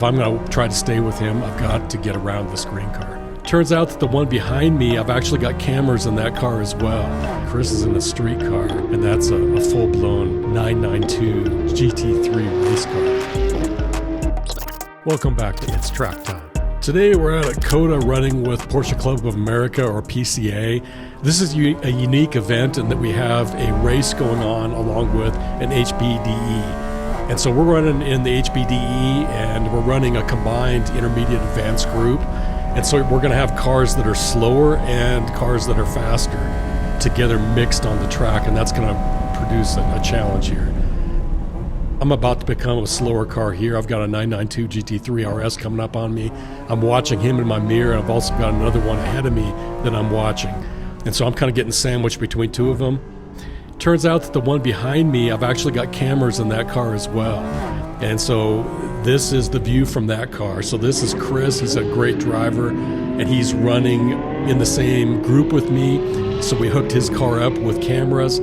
If I'm going to try to stay with him, I've got to get around this green car. Turns out that the one behind me, I've actually got cameras in that car as well. Chris is in a street car, and that's a full-blown 992 GT3 race car. Welcome back to It's Track Time. Today we're at a COTA running with Porsche Club of America, or PCA. This is a unique event in that we have a race going on along with an HBDE. And so we're running in the HBDE, and we're running a combined intermediate advanced group. And so we're going to have cars that are slower and cars that are faster together mixed on the track, and that's going to produce a challenge here. I'm about to become a slower car here. I've got a 992 GT3 RS coming up on me. I'm watching him in my mirror, and I've also got another one ahead of me that I'm watching. And so I'm kind of getting sandwiched between two of them. Turns out that the one behind me, I've actually got cameras in that car as well. And so this is the view from that car. So this is Chris. He's a great driver, and he's running in the same group with me. So we hooked his car up with cameras.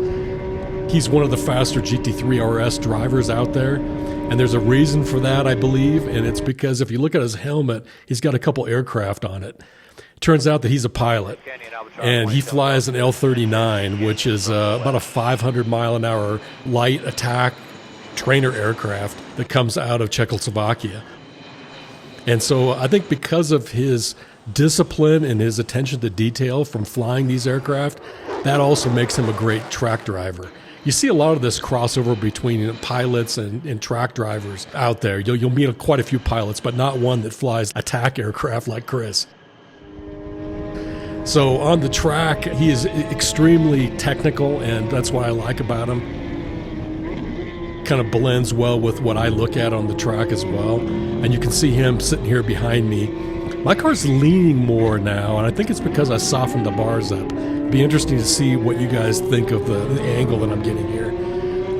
He's one of the faster GT3 RS drivers out there, and there's a reason for that, I believe, and it's because if you look at his helmet, he's got a couple aircraft on it. Turns out that he's a pilot, and he flies an L-39, which is about a 500-mile-an-hour light attack trainer aircraft that comes out of Czechoslovakia. And so I think because of his discipline and his attention to detail from flying these aircraft, that also makes him a great track driver. You see a lot of this crossover between pilots and track drivers out there. You'll meet quite a few pilots, but not one that flies attack aircraft like Chris. So on the track, he is extremely technical, and that's what I like about him. Kind of blends well with what I look at on the track as well. And you can see him sitting here behind me. My car's leaning more now, and I think it's because I softened the bars up. Be interesting to see what you guys think of the angle that I'm getting here.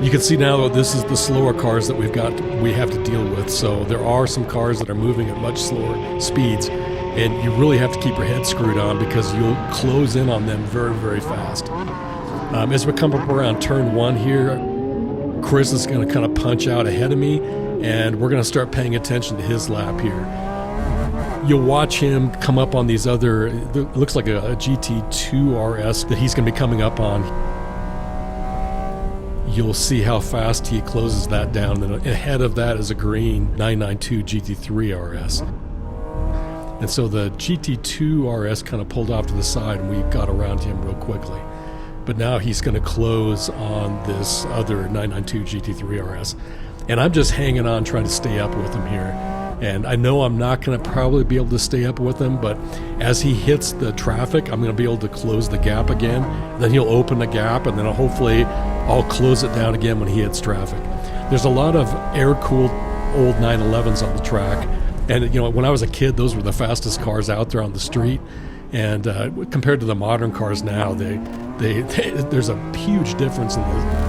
You can see now that this is the slower cars that we have to deal with. So there are some cars that are moving at much slower speeds, and you really have to keep your head screwed on because you'll close in on them very, very fast. As we come up around turn one here, Chris is going to kind of punch out ahead of me, and we're going to start paying attention to his lap here. You'll watch him come up on these other, it looks like a GT2 RS that he's going to be coming up on. You'll see how fast he closes that down. And ahead of that is a green 992 GT3 RS. And so the GT2 RS kind of pulled off to the side, and we got around him real quickly. But now he's going to close on this other 992 GT3 RS. And I'm just hanging on, trying to stay up with him here. And I know I'm not going to probably be able to stay up with him, but as he hits the traffic, I'm going to be able to close the gap again. Then he'll open the gap, and then hopefully I'll close it down again when he hits traffic. There's a lot of air-cooled old 911s on the track. And, you know, when I was a kid, those were the fastest cars out there on the street. And compared to the modern cars now, there's a huge difference in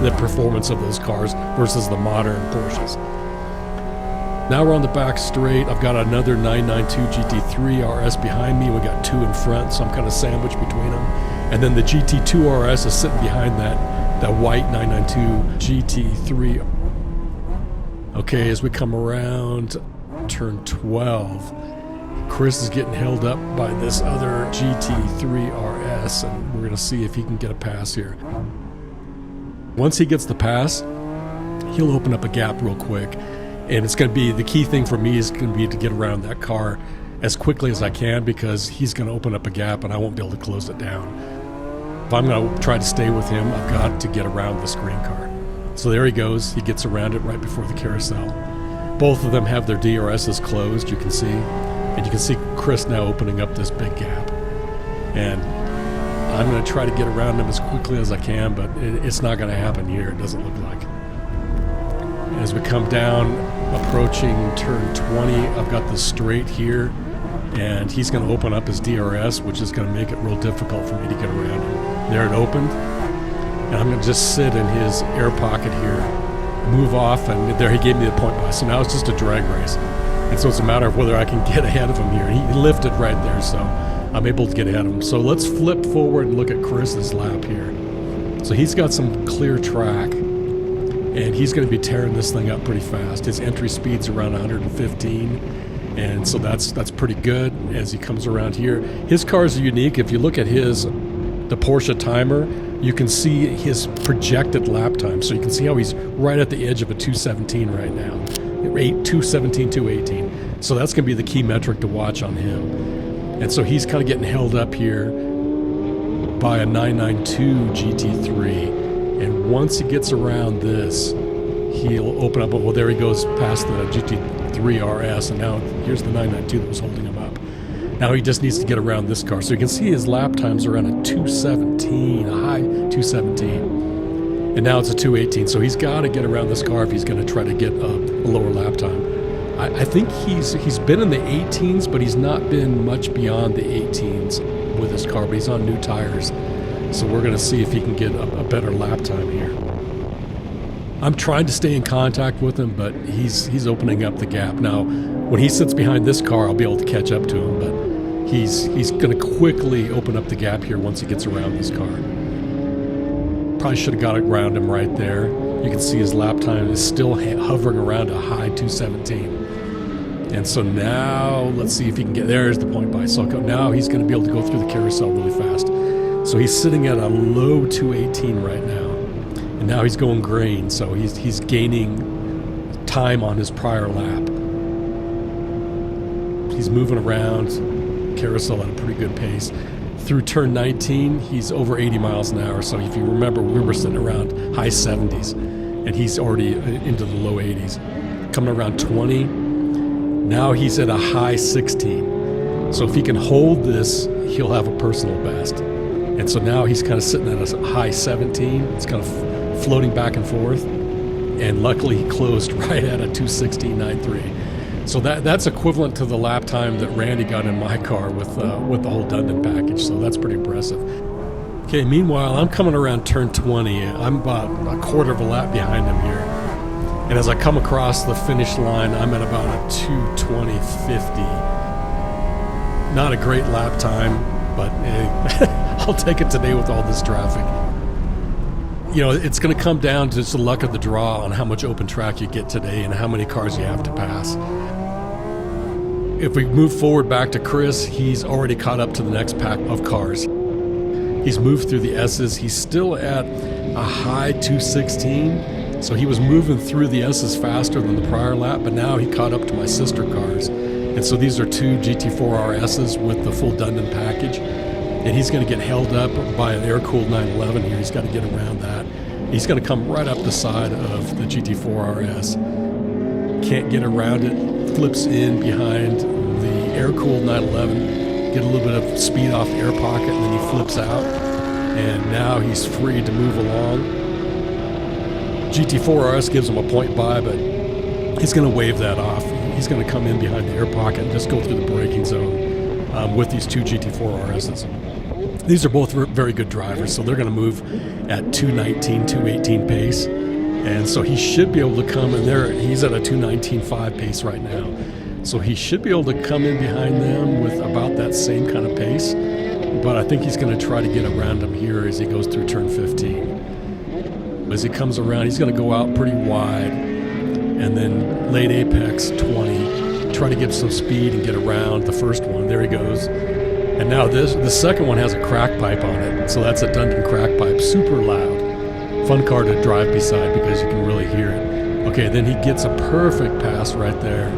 the performance of those cars versus the modern Porsches. Now we're on the back straight. I've got another 992 GT3 RS behind me. We got two in front, so I'm kind of sandwiched between them. And then the GT2 RS is sitting behind that white 992 GT3. Okay, as we come around turn 12, Chris is getting held up by this other GT3 RS, and we're going to see if he can get a pass here. Once he gets the pass, he'll open up a gap real quick. And it's going to be, the key thing for me is going to be to get around that car as quickly as I can, because he's going to open up a gap and I won't be able to close it down. If I'm going to try to stay with him, I've got to get around this green car. So there he goes. He gets around it right before the carousel. Both of them have their DRSs closed, you can see. And you can see Chris now opening up this big gap. And I'm going to try to get around him as quickly as I can, but it's not going to happen here, it doesn't look like. As we come down, approaching turn 20, I've got the straight here, and he's going to open up his DRS, which is going to make it real difficult for me to get around him. There it opened, and I'm going to just sit in his air pocket here, move off, and there he gave me the point by. So now it's just a drag race, and so it's a matter of whether I can get ahead of him here. He lifted right there, so I'm able to get ahead of him. So let's flip forward and look at Chris's lap here. So he's got some clear track, and he's going to be tearing this thing up pretty fast. His entry speed's around 115, And so that's pretty good as he comes around here. His cars are unique. If you look at the Porsche timer, you can see his projected lap time. So you can see how he's right at the edge of a 217 right now. 217, 218. So that's going to be the key metric to watch on him. And so he's kind of getting held up here by a 992 GT3. And once he gets around this, he'll open up. Well, there he goes past the GT3 RS, and now here's the 992 that was holding him up. Now he just needs to get around this car. So you can see his lap times around a 217, a high 217. And now it's a 218. So he's got to get around this car if he's going to try to get a lower lap time. I think he's been in the 18s, but he's not been much beyond the 18s with his car, but he's on new tires. So we're going to see if he can get a better lap time here. I'm trying to stay in contact with him, but he's opening up the gap. Now, when he sits behind this car, I'll be able to catch up to him, but he's going to quickly open up the gap here once he gets around this car. Probably should have got around him right there. You can see his lap time is still hovering around a high 217. And so now, let's see if he can get, there's the point by. So now he's going to be able to go through the carousel really fast. So he's sitting at a low 218 right now. And now he's going green, so he's gaining time on his prior lap. He's moving around carousel at a pretty good pace. Through turn 19, he's over 80 miles an hour. So if you remember, we were sitting around high 70s, and he's already into the low 80s. Coming around 20, now he's at a high 16. So if he can hold this, he'll have a personal best. And so now he's kind of sitting at a high 17. It's kind of floating back and forth. And luckily he closed right at a 216.93. So that's equivalent to the lap time that Randy got in my car with the whole Dundon package. So that's pretty impressive. Okay, meanwhile, I'm coming around turn 20. I'm about a quarter of a lap behind him here. And as I come across the finish line, I'm at about a 2:20.50. Not a great lap time, but I'll take it today with all this traffic. You know, it's going to come down to just the luck of the draw on how much open track you get today and how many cars you have to pass. If we move forward back to Chris, he's already caught up to the next pack of cars. He's moved through the S's. He's still at a high 216. So he was moving through the S's faster than the prior lap, but now he caught up to my sister cars. And so these are two GT4 RSs with the full Dundon package. And he's going to get held up by an air-cooled 911 here. He's got to get around that. He's going to come right up the side of the GT4 RS. Can't get around it. Flips in behind the air-cooled 911. Get a little bit of speed off the air pocket, and then he flips out. And now he's free to move along. GT4 RS gives him a point by, but he's going to wave that off. He's going to come in behind the air pocket and just go through the braking zone with these two GT4 RSs. These are both very good drivers, so they're going to move at 219, 218 pace. And so he should be able to come in there. He's at a 219.5 pace right now. So he should be able to come in behind them with about that same kind of pace. But I think he's going to try to get around him here as he goes through turn 15. As he comes around, he's going to go out pretty wide. And then late apex 20. Try to get some speed and get around the first one. There he goes. And now the second one has a crack pipe on it. So that's a Dundon crack pipe, super loud. Fun car to drive beside because you can really hear it. Okay, then he gets a perfect pass right there.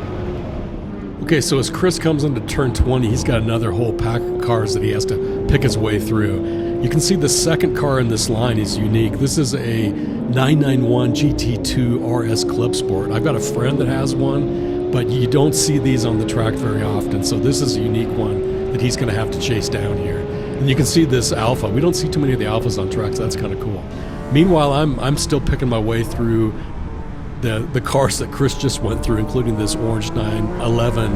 Okay, so as Chris comes into turn 20, he's got another whole pack of cars that he has to pick his way through. You can see the second car in this line is unique. This is a 991 GT2 RS Club Sport. I've got a friend that has one, but you don't see these on the track very often. So this is a unique one that he's going to have to chase down here. And you can see this Alpha. We don't see too many of the Alphas on tracks. So that's kind of cool. Meanwhile, I'm still picking my way through the cars that Chris just went through, including this orange 911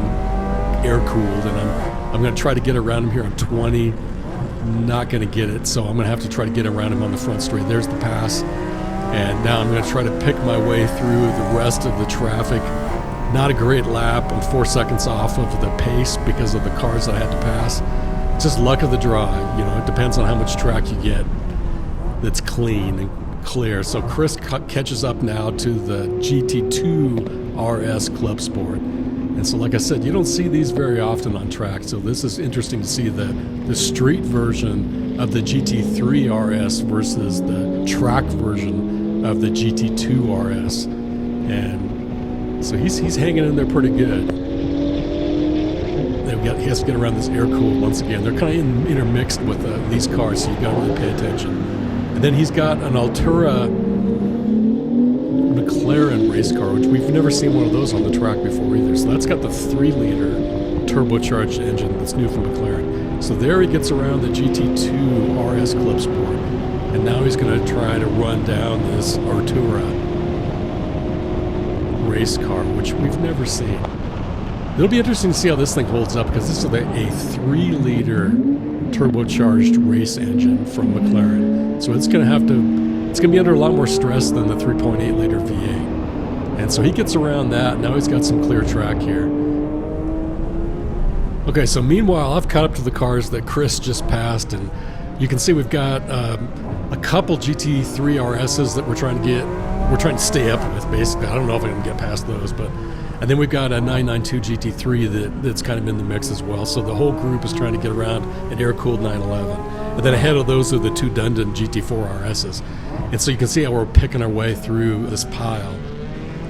air-cooled. And I'm going to try to get around him here on 20. Not going to get it, so I'm going to have to try to get around him on the front straight. There's the pass. And now I'm going to try to pick my way through the rest of the traffic. Not a great lap. I'm 4 seconds off of the pace because of the cars that I had to pass. It's just luck of the draw. You know, it depends on how much track you get that's clean and clear. So Chris catches up now to the GT2 RS Club Sport. And so, like I said, you don't see these very often on track. So this is interesting to see the street version of the GT3 RS versus the track version of the GT2 RS. And so he's hanging in there pretty good. He has to get around this air cooled once again. They're kind of intermixed with these cars, so you got to really pay attention. And then he's got an Altura McLaren race car, which we've never seen one of those on the track before either. So that's got the 3-liter turbocharged engine that's new from McLaren. So there he gets around the GT2 RS Clip Sport, and now he's going to try to run down this Altura race car, which we've never seen. It'll be interesting to see how this thing holds up, because this is a 3-liter turbocharged race engine from McLaren. So it's going to be under a lot more stress than the 3.8 liter V8. And so he gets around that. Now he's got some clear track here. Okay, so meanwhile, I've caught up to the cars that Chris just passed, and you can see we've got a couple GT3 RSs that we're trying to stay up with, basically. I don't know if I can get past those, but... And then we've got a 992 GT3 that's kind of in the mix as well. So the whole group is trying to get around an air-cooled 911. And then ahead of those are the two Dundon GT4 RSs. And so you can see how we're picking our way through this pile.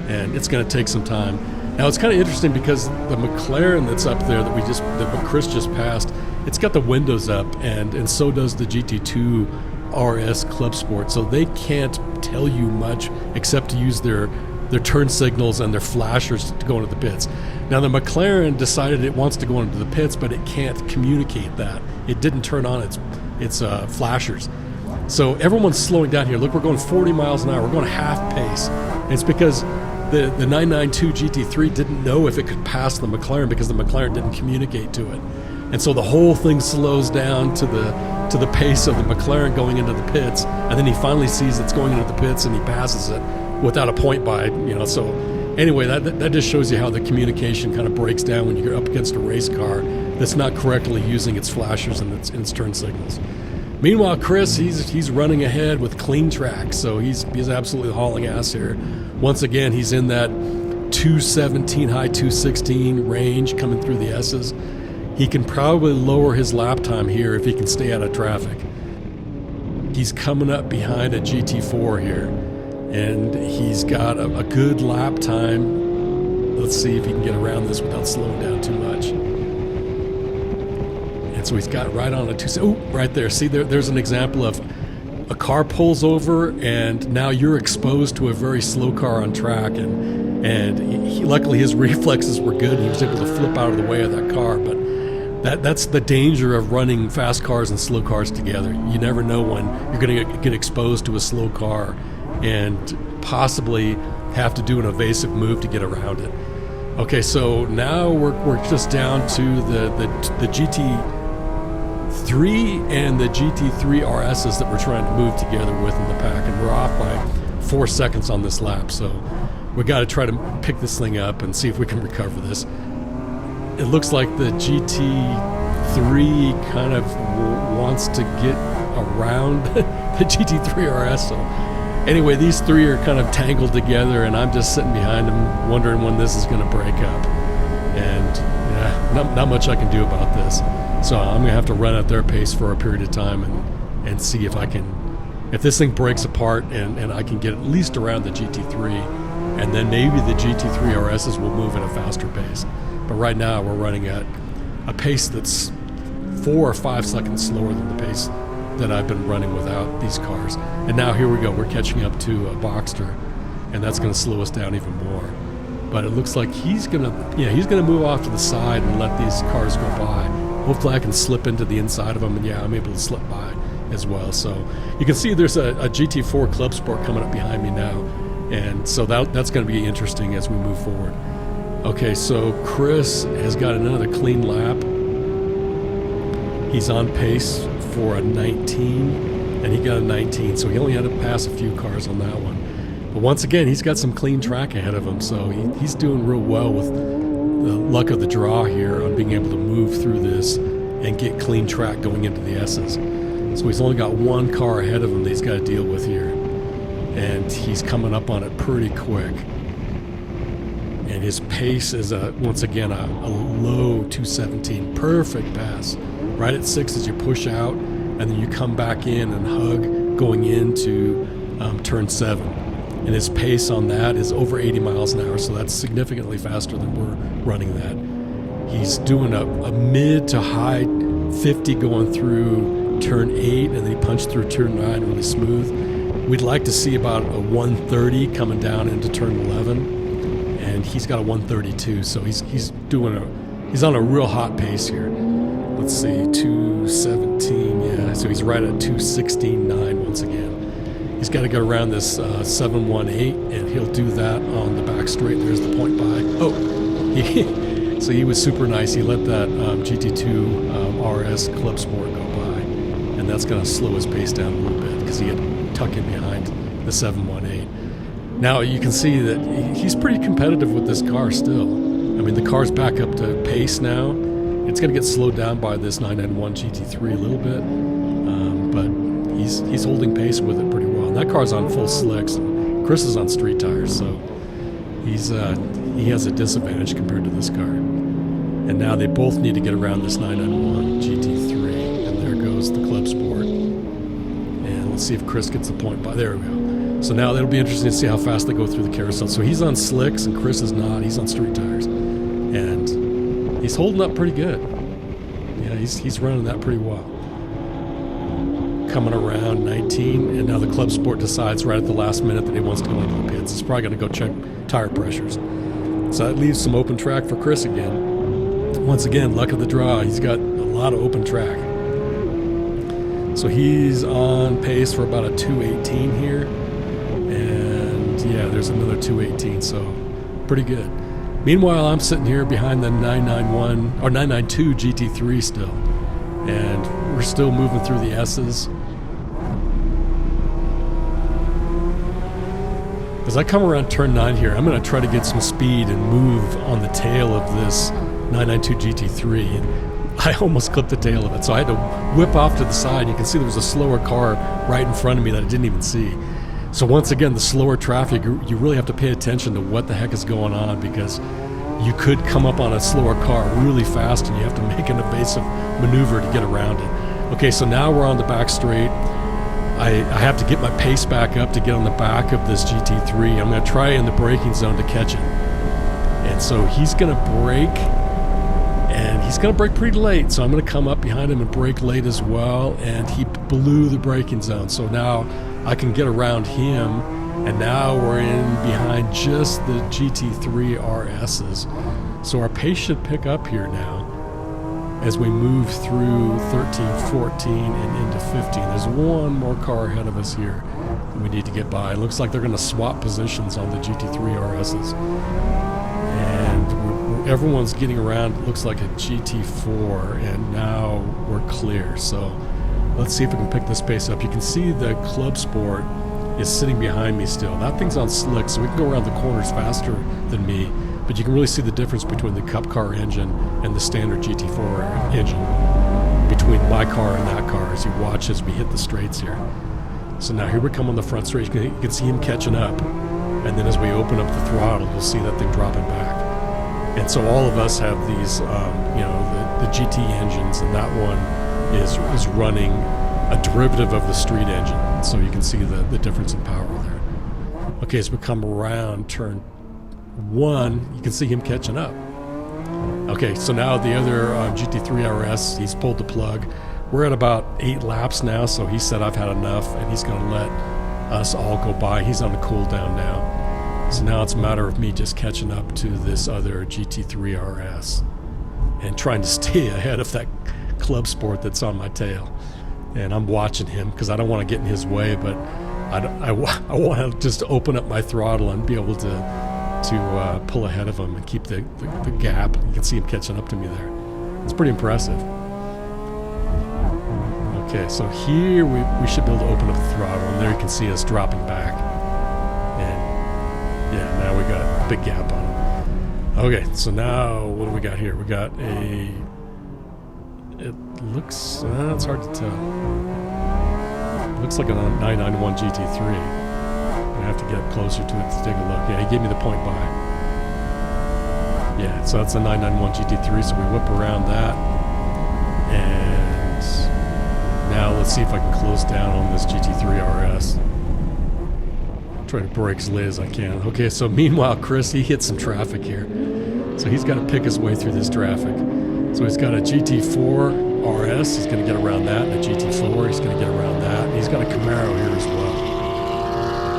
And it's going to take some time. Now it's kind of interesting because the McLaren that's up there that Chris just passed, it's got the windows up, and so does the GT2 RS Club Sport. So they can't tell you much except to use their turn signals and their flashers to go into the pits. Now the McLaren decided it wants to go into the pits, but it can't communicate that. It didn't turn on its flashers. So everyone's slowing down here. Look, we're going 40 miles an hour. We're going half pace. And it's because the 992 GT3 didn't know if it could pass the McLaren, because the McLaren didn't communicate to it. And so the whole thing slows down to the pace of the McLaren going into the pits, and then he finally sees it's going into the pits and he passes it without a point by, so anyway, that just shows you how the communication kind of breaks down when you're up against a race car that's not correctly using its flashers and its turn signals. Meanwhile, Chris, he's running ahead with clean track, so he's absolutely hauling ass here. Once again, he's in that 217, high 216 range coming through the S's. He can probably lower his lap time here if he can stay out of traffic. He's coming up behind a GT4 here, and he's got a good lap time. Let's see if he can get around this without slowing down too much. And so he's got right on a right there. See, there's an example of a car pulls over, and now you're exposed to a very slow car on track, and luckily his reflexes were good. He was able to flip out of the way of that car, but that's the danger of running fast cars and slow cars together. You never know when you're going to get exposed to a slow car and possibly have to do an evasive move to get around it. Okay, so now we're just down to the GT3 and the GT3 RSs that we're trying to move together with in the pack, and we're off by 4 seconds on this lap. So we got to try to pick this thing up and see if we can recover this. It looks like the GT3 kind of wants to get around the GT3 RS. So anyway, these three are kind of tangled together, and I'm just sitting behind them wondering when this is going to break up. And yeah, not much I can do about this. So I'm going to have to run at their pace for a period of time and see if this thing breaks apart and I can get at least around the GT3, and then maybe the GT3 RSs will move at a faster pace. But right now we're running at a pace that's 4 or 5 seconds slower than the pace that I've been running without these cars. And now here we go, we're catching up to a Boxster, and that's going to slow us down even more. But it looks like he's going to move off to the side and let these cars go by. Hopefully I can slip into the inside of them, and yeah, I'm able to slip by as well. So you can see there's a GT4 Club Sport coming up behind me now, and so that's going to be interesting as we move forward. Okay, so Chris has got another clean lap. He's on pace for a 19, and he got a 19, so he only had to pass a few cars on that one. But once again, he's got some clean track ahead of him, so he's doing real well with the luck of the draw here on being able to move through this and get clean track going into the S's. So he's only got one car ahead of him that he's got to deal with here, and he's coming up on it pretty quick. And and his pace is once again a low 217. Perfect pass right at 6 as you push out, and then you come back in and hug going into turn 7, and his pace on that is over 80 miles an hour, so that's significantly faster than we're running that. He's doing a mid to high 50 going through turn 8, and then he punched through turn 9 really smooth. We'd like to see about a 130 coming down into turn 11, and he's got a 132, so he's on a real hot pace here. Let's see, 217, yeah, so he's right at 216.9 once again. He's got to go around this 718, and he'll do that on the back straight. There's the point by. Oh, so he was super nice. He let that GT2 RS Club Sport go by, and that's going to slow his pace down a little bit because he had to tuck in behind the 718. Now you can see that he's pretty competitive with this car still. I mean, the car's back up to pace now. It's going to get slowed down by this 991 GT3 a little bit, but he's holding pace with it pretty well. And that car's on full slicks, and Chris is on street tires, so he has a disadvantage compared to this car. And now they both need to get around this 991 GT3, and there goes the Club Sport. And let's see if Chris gets the point by. There we go. So now it'll be interesting to see how fast they go through the carousel. So he's on slicks, and Chris is not. He's on street tires, and he's holding up pretty good. Yeah, he's running that pretty well. Coming around 19, and now the Club Sport decides right at the last minute that he wants to go into the pits. He's probably going to go check tire pressures. So that leaves some open track for Chris again. Once again, luck of the draw. He's got a lot of open track. So he's on pace for about a 218 here. And yeah, there's another 218, so pretty good. Meanwhile, I'm sitting here behind the 991 or 992 GT3 still. And we're still moving through the S's. As I come around turn 9 here, I'm going to try to get some speed and move on the tail of this 992 GT3. And I almost clipped the tail of it, so I had to whip off to the side. You can see there was a slower car right in front of me that I didn't even see. So once again, the slower traffic, you really have to pay attention to what the heck is going on, because you could come up on a slower car really fast, and you have to make an evasive maneuver to get around it. Okay, so now we're on the back straight. I have to get my pace back up to get on the back of this GT3. I'm going to try in the braking zone to catch it. And so he's going to brake, and he's going to brake pretty late. So I'm going to come up behind him and brake late as well, and he blew the braking zone. So now I can get around him, and now we're in behind just the GT3 RSs. So our pace should pick up here now as we move through 13, 14, and into 15. There's one more car ahead of us here that we need to get by. It looks like they're going to swap positions on the GT3 RSs. And everyone's getting around, it looks like a GT4, and now we're clear. So let's see if we can pick this pace up. You can see the Club Sport is sitting behind me still. That thing's on slick, so we can go around the corners faster than me. But you can really see the difference between the Cup car engine and the standard GT4 engine, between my car and that car, as you watch as we hit the straights here. So now here we come on the front straight. You can see him catching up. And then as we open up the throttle, you'll see that thing dropping back. And so all of us have these, the GT engines, and that one is running a derivative of the street engine. So you can see the difference in power there. Okay, as we come around turn 1, you can see him catching up. Okay, so now the other GT3 RS, he's pulled the plug. We're at about 8 laps now, so he said I've had enough, and he's going to let us all go by. He's on a cool down now. So now it's a matter of me just catching up to this other GT3 RS and trying to stay ahead of that Club Sport that's on my tail. And I'm watching him because I don't want to get in his way, but I want to just open up my throttle and be able to pull ahead of him and keep the gap. You can see him catching up to me there. It's pretty impressive. Okay, so here we should be able to open up the throttle, and there you can see us dropping back. And yeah, now we got a big gap on him. Okay, so now what do we got here? We got it looks, it's hard to tell. It looks like a 991 GT3. I have to get closer to it to take a look. Yeah, he gave me the point by. Yeah, so that's a 991 GT3, so we whip around that. And now let's see if I can close down on this GT3 RS. Try to brake as late as I can. Okay, so meanwhile, Chris, he hit some traffic here. So he's got to pick his way through this traffic. So he's got a GT4 RS, he's going to get around that, and a GT4, he's going to get around that. And he's got a Camaro here as well.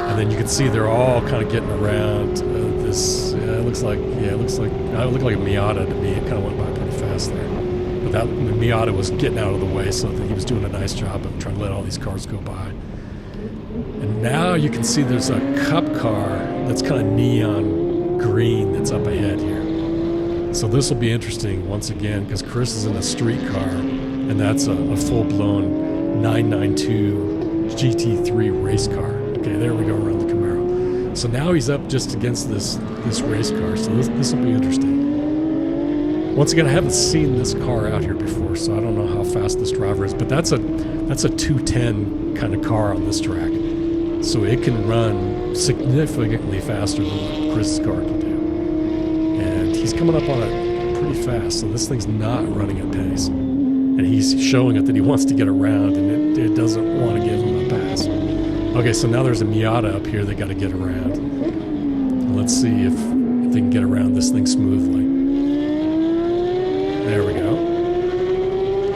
And then you can see they're all kind of getting around this. It looks like a Miata to me. It kind of went by pretty fast there. But the Miata was getting out of the way, so that he was doing a nice job of trying to let all these cars go by. And now you can see there's a Cup car that's kind of neon green that's up ahead here. So this will be interesting once again because Chris is in a street car, and that's a full-blown 992 GT3 race car. Okay, there we go around the Camaro. So now he's up just against this race car, so this will be interesting. Once again, I haven't seen this car out here before, so I don't know how fast this driver is, but that's a 210 kind of car on this track. So it can run significantly faster than what Chris's car can do. And he's coming up on it pretty fast, so this thing's not running at pace. And he's showing it that he wants to get around, and it doesn't want to give him a pass. Okay, so now there's a Miata up here they got to get around. And let's see if they can get around this thing smoothly. There we go.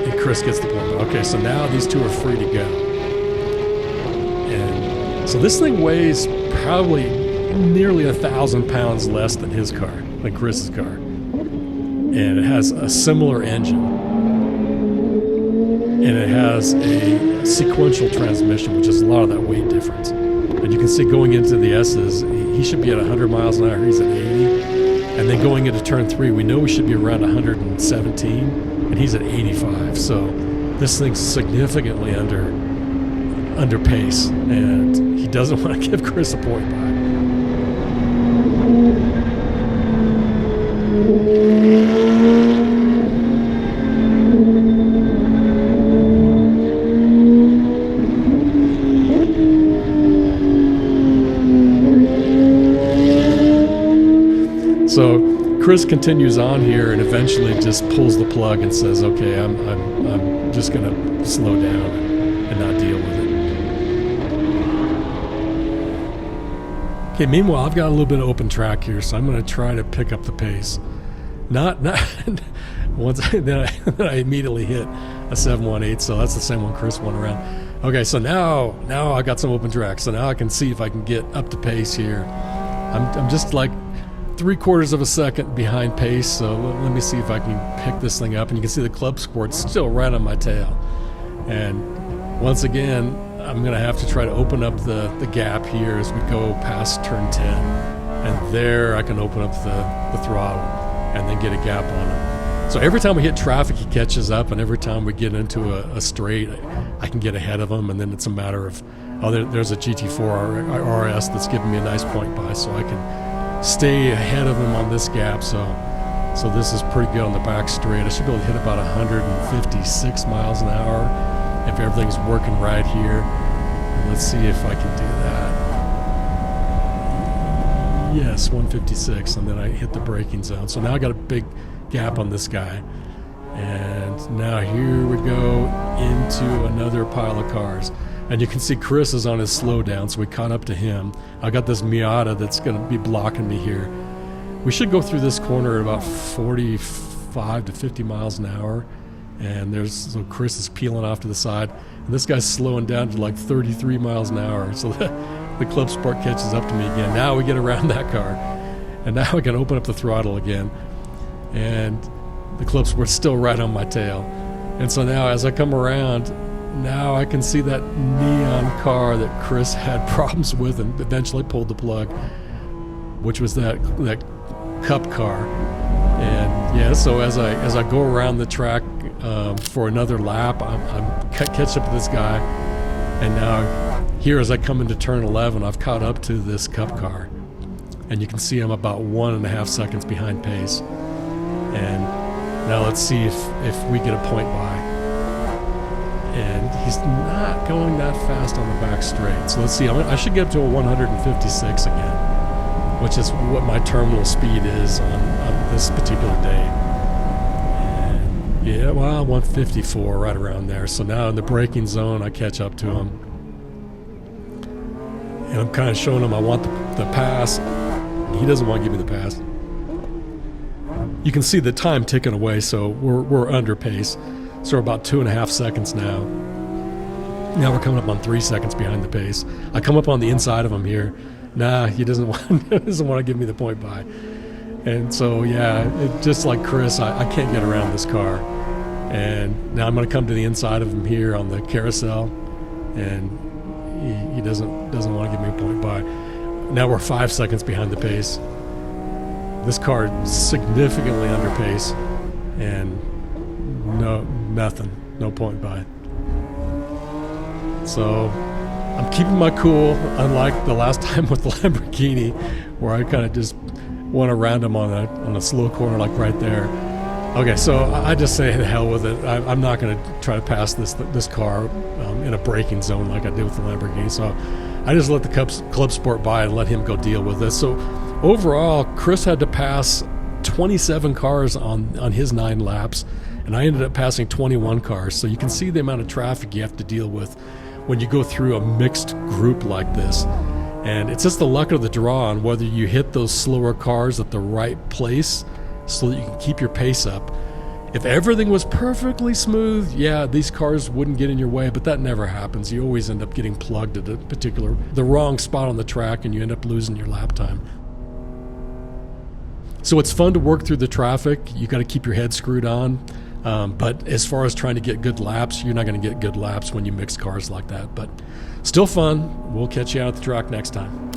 And Chris gets the point. Okay, so now these two are free to go. And so this thing weighs probably nearly 1,000 pounds less than his car, than Chris's car. And it has a similar engine. And it has a sequential transmission, which is a lot of that weight difference. And you can see going into the S's, he should be at 100 miles an hour, he's at 80. And then going into turn 3, we know we should be around 117, and he's at 85. So this thing's significantly under pace, and he doesn't want to give Chris a point by. So Chris continues on here and eventually just pulls the plug and says, "Okay, I'm just gonna slow down and not deal with it." Okay. Meanwhile, I've got a little bit of open track here, so I'm going to try to pick up the pace. Not once then I immediately hit a 718, so that's the same one Chris went around. Okay, so now I got some open track, so now I can see if I can get up to pace here. I'm just like 3/4 of a second behind pace, so let me see if I can pick this thing up. And you can see the club sport's still right on my tail. And once again, I'm going to have to try to open up the gap here as we go past turn 10. And there I can open up the throttle and then get a gap on him. So every time we hit traffic, he catches up, and every time we get into a straight, I can get ahead of him, and then it's a matter of, there's a GT4 RS that's giving me a nice point by, so I can stay ahead of him on this gap. So this is pretty good on the back straight. I should be able to hit about 156 miles an hour if everything's working right here. And let's see if I can do that. Yes, 156, and then I hit the braking zone. So now I got a big gap on this guy. And now here we go into another pile of cars. And you can see Chris is on his slowdown, so we caught up to him. I got this Miata that's going to be blocking me here. We should go through this corner at about 45 to 50 miles an hour. And so Chris is peeling off to the side. And this guy's slowing down to like 33 miles an hour. So the Club Sport catches up to me again. Now we get around that car. And now I can open up the throttle again. And the Club Sport's still right on my tail. And so now as I come around, now I can see that neon car that Chris had problems with and eventually pulled the plug, which was that Cup car. And yeah, so as I go around the track for another lap, I'm catch up to this guy. And now here as I come into turn 11, I've caught up to this Cup car. And you can see I'm about 1.5 seconds behind pace. And now let's see if we get a point by. And he's not going that fast on the back straight. So let's see, I should get up to a 156 again, which is what my terminal speed is on this particular day. And yeah, well, 154, right around there. So now in the braking zone, I catch up to him. And I'm kind of showing him I want the pass. He doesn't want to give me the pass. You can see the time ticking away, so we're under pace. So we're about 2.5 seconds now. Now we're coming up on 3 seconds behind the pace. I come up on the inside of him here. Nah, he doesn't want to give me the point by. And so, yeah, just like Chris, I can't get around this car. And now I'm going to come to the inside of him here on the carousel, and he doesn't want to give me a point by. Now we're 5 seconds behind the pace. This car is significantly under pace, and nothing, no point by. So I'm keeping my cool, unlike the last time with the Lamborghini, where I kind of just went around him on a slow corner, like right there. Okay, so I just say the hell with it. I'm not going to try to pass this car in a braking zone like I did with the Lamborghini. So I just let the Club Sport by and let him go deal with this. So overall, Chris had to pass 27 cars on his 9 laps, and I ended up passing 21 cars. So you can see the amount of traffic you have to deal with when you go through a mixed group like this. And it's just the luck of the draw on whether you hit those slower cars at the right place so that you can keep your pace up. If everything was perfectly smooth, yeah, these cars wouldn't get in your way, but that never happens. You always end up getting plugged at the wrong spot on the track, and you end up losing your lap time. So it's fun to work through the traffic. You got to keep your head screwed on. But as far as trying to get good laps, you're not going to get good laps when you mix cars like that. But still fun. We'll catch you out at the track next time.